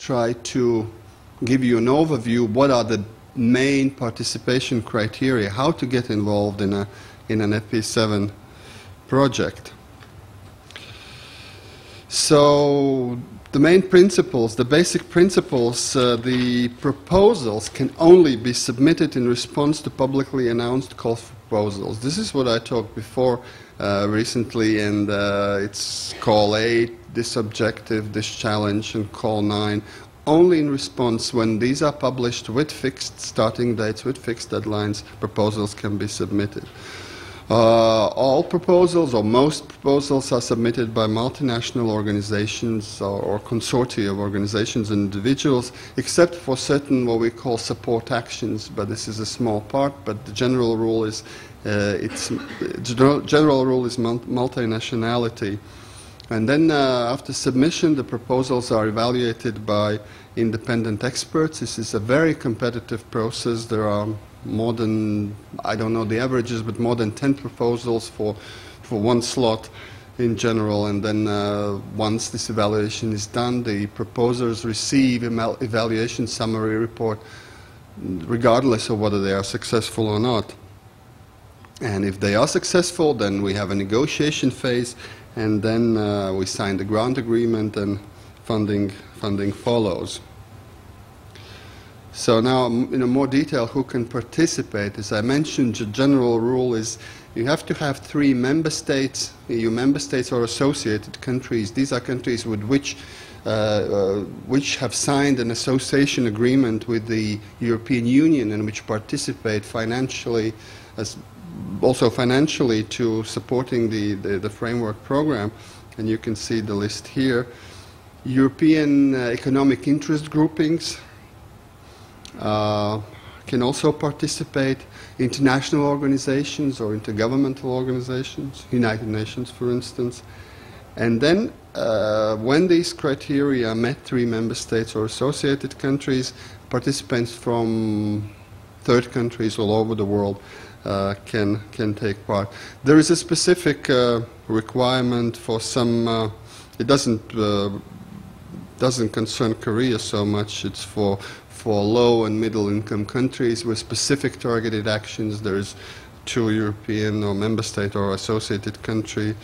try to give you an overview what are the main participation criteria, how to get involved in an FP7 project. So the main principles, the basic principles, the proposals can only be submitted in response to publicly announced calls for proposals. This is what I talked before recently, and it's call 8, this objective, this challenge, and call 9. Only in response, when these are published with fixed starting dates, with fixed deadlines, proposals can be submitted. All proposals, or most proposals, are submitted by multinational organizations or consortia of organizations and individuals, except for certain what we call support actions, but this is a small part, but the general rule is multinationality. And then after submission, the proposals are evaluated by independent experts. This is a very competitive process. There are more than, I don't know the averages, but more than 10 proposals for one slot in general. And then once this evaluation is done, the proposers receive an evaluation summary report regardless of whether they are successful or not. And if they are successful, then we have a negotiation phase, and then we sign the grant agreement, and funding follows. So now, in more detail, who can participate? As I mentioned, the general rule is you have to have 3 member states, EU member states or associated countries. These are countries with which have signed an association agreement with the European Union and which participate financially, also financially, to supporting the framework program. And you can see the list here. European economic interest groupings can also participate, international organizations or intergovernmental organizations, United Nations for instance. And then when these criteria are met, 3 member states or associated countries, participants from third countries all over the world can take part. There is a specific requirement for some, it doesn't concern Korea so much, it's for low and middle income countries with specific targeted actions. There's 2 European or member state or associated country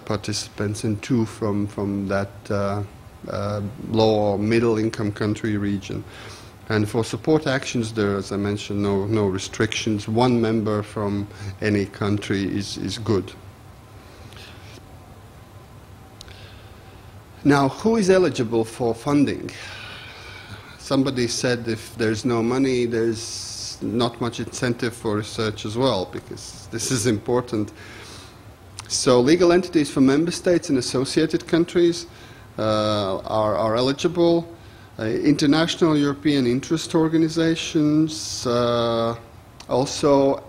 participants and 2 from that low or middle income country region. And for support actions, there, as I mentioned, no restrictions. 1 member from any country is good. Now, who is eligible for funding? Somebody said if there's no money, there's not much incentive for research as well, because this is important. So legal entities from member states and associated countries are eligible. International European interest organizations, also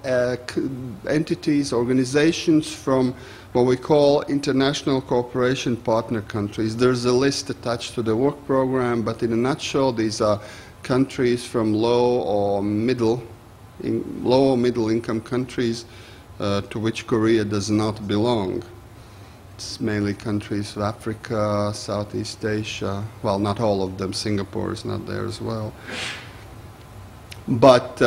entities, organizations from what we call international cooperation partner countries. There's a list attached to the work program, but in a nutshell, these are countries from low or middle income countries to which Korea does not belong. It's mainly countries of Africa, Southeast Asia. Well, not all of them. Singapore is not there as well. But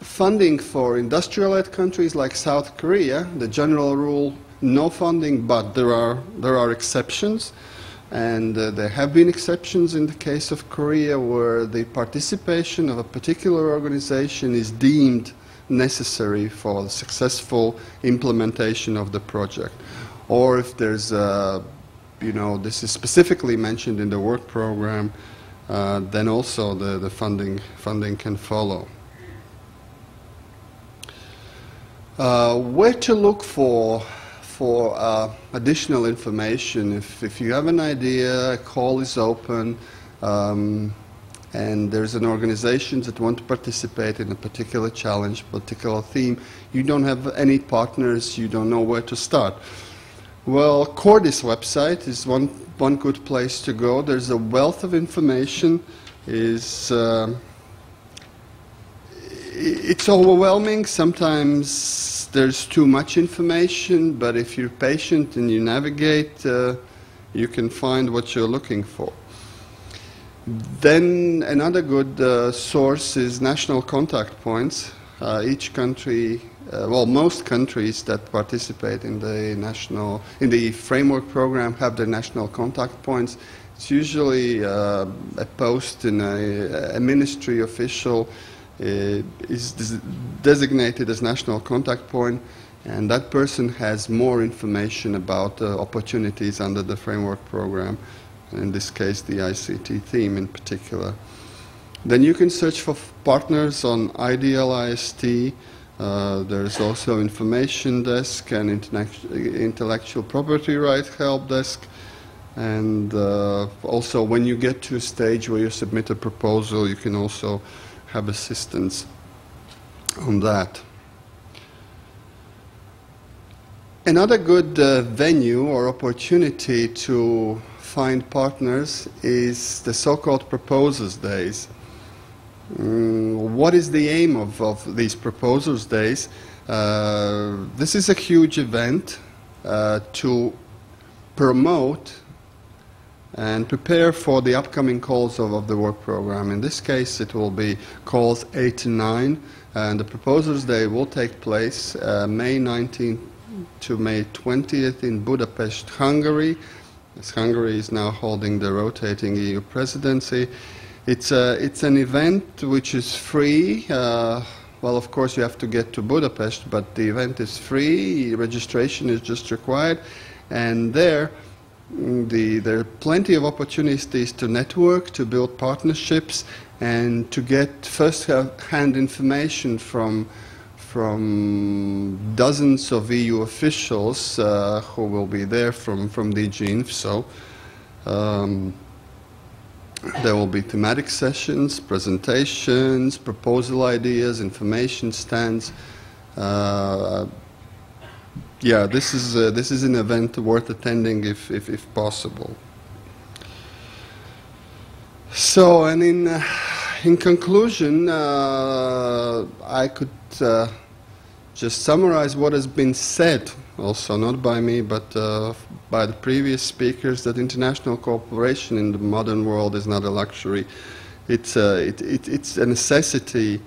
funding for industrialized countries like South Korea, the general rule, no funding, but there are exceptions. And there have been exceptions in the case of Korea where the participation of a particular organization is deemed necessary for the successful implementation of the project. Or if there's this is specifically mentioned in the work program, then also the funding can follow. Where to look for additional information? If you have an idea, a call is open, and there's an organization that want to participate in a particular challenge, particular theme, you don't have any partners, you don't know where to start. Well, Cordis website is one good place to go. There's a wealth of information. It's overwhelming. Sometimes there's too much information, but if you're patient and you navigate, you can find what you're looking for. Then another good source is national contact points. Each country, well, most countries that participate in the framework program have their national contact points. It's usually a post in a ministry official is designated as national contact point, and that person has more information about opportunities under the framework program, in this case the ICT theme in particular. Then you can search for partners on IDL-IST. There's also information desk and intellectual property right help desk. And also when you get to a stage where you submit a proposal, you can also have assistance on that. Another good venue or opportunity to find partners is the so-called Proposers Days. What is the aim of these Proposers Days? This is a huge event to promote and prepare for the upcoming calls of the work program. In this case, it will be calls 8 and 9, and the Proposers Day will take place May 19th to May 20th in Budapest, Hungary, as Hungary is now holding the rotating EU presidency. It's an event which is free. Well, of course, you have to get to Budapest, but the event is free. Registration is just required, and there are plenty of opportunities to network, to build partnerships, and to get first-hand information from dozens of EU officials who will be there from DG INFSO. There will be thematic sessions, presentations, proposal ideas, information stands. Yeah, this is an event worth attending if possible. So, and in conclusion, I could just summarize what has been said, also not by me, but by the previous speakers, that international cooperation in the modern world is not a luxury. It's a necessity.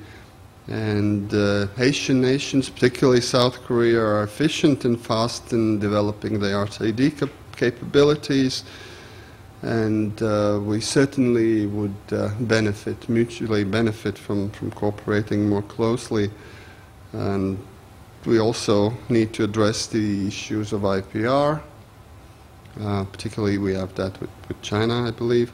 And Asian nations, particularly South Korea, are efficient and fast in developing their RTD capabilities, and we certainly would mutually benefit from cooperating more closely. And we also need to address the issues of IPR, particularly we have that with China, I believe.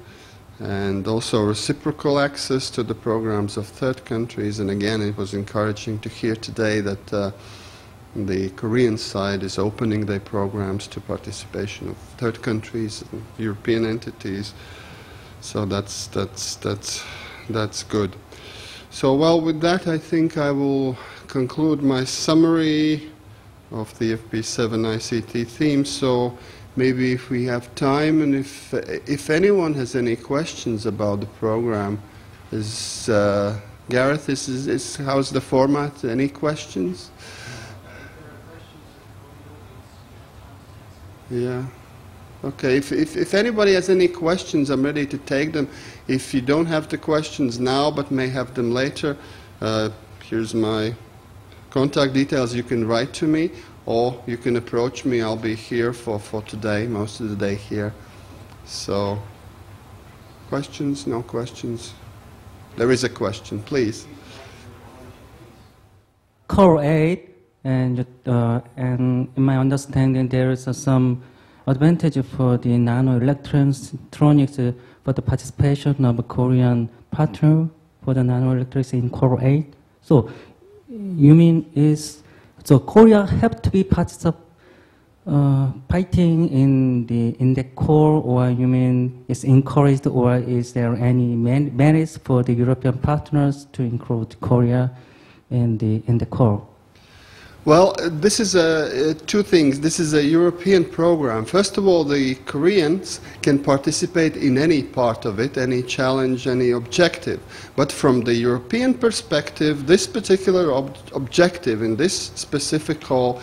And also reciprocal access to the programs of third countries. And again, it was encouraging to hear today that the Korean side is opening their programs to participation of third countries and European entities. So that's good. So, well, with that, I think I will conclude my summary of the FP7 ICT theme. So, maybe if we have time, and if anyone has any questions about the program, Gareth, how's the format? Any questions? Yeah. Okay. If anybody has any questions, I'm ready to take them. If you don't have the questions now, but may have them later, here's my contact details. You can write to me, or you can approach me. I'll be here for today, most of the day here. So, questions? No questions? There is a question, please. Core 8, and in my understanding, there is some advantage for the nanoelectronics for the participation of a Korean partner for the nanoelectronics in Core 8. So, you mean so Korea have to be participating in the core, or you mean it's encouraged, or is there any merits for the European partners to include Korea in the core? Well, this is two things. This is a European program. First of all, the Koreans can participate in any part of it, any challenge, any objective. But from the European perspective, this particular objective in this specific call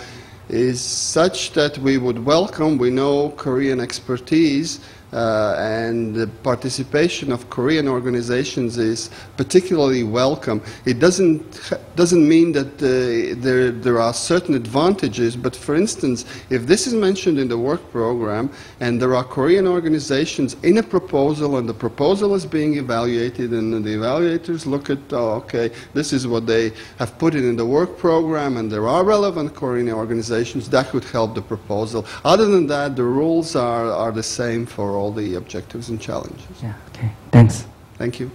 is such that we would welcome, we know Korean expertise, and the participation of Korean organizations is particularly welcome. It doesn't mean that there are certain advantages, but for instance, if this is mentioned in the work program and there are Korean organizations in a proposal and the proposal is being evaluated and the evaluators look at, oh, okay, this is what they have put in the work program and there are relevant Korean organizations, that could help the proposal. Other than that, the rules are the same for all the objectives and challenges. Yeah, okay, thanks. Thank you.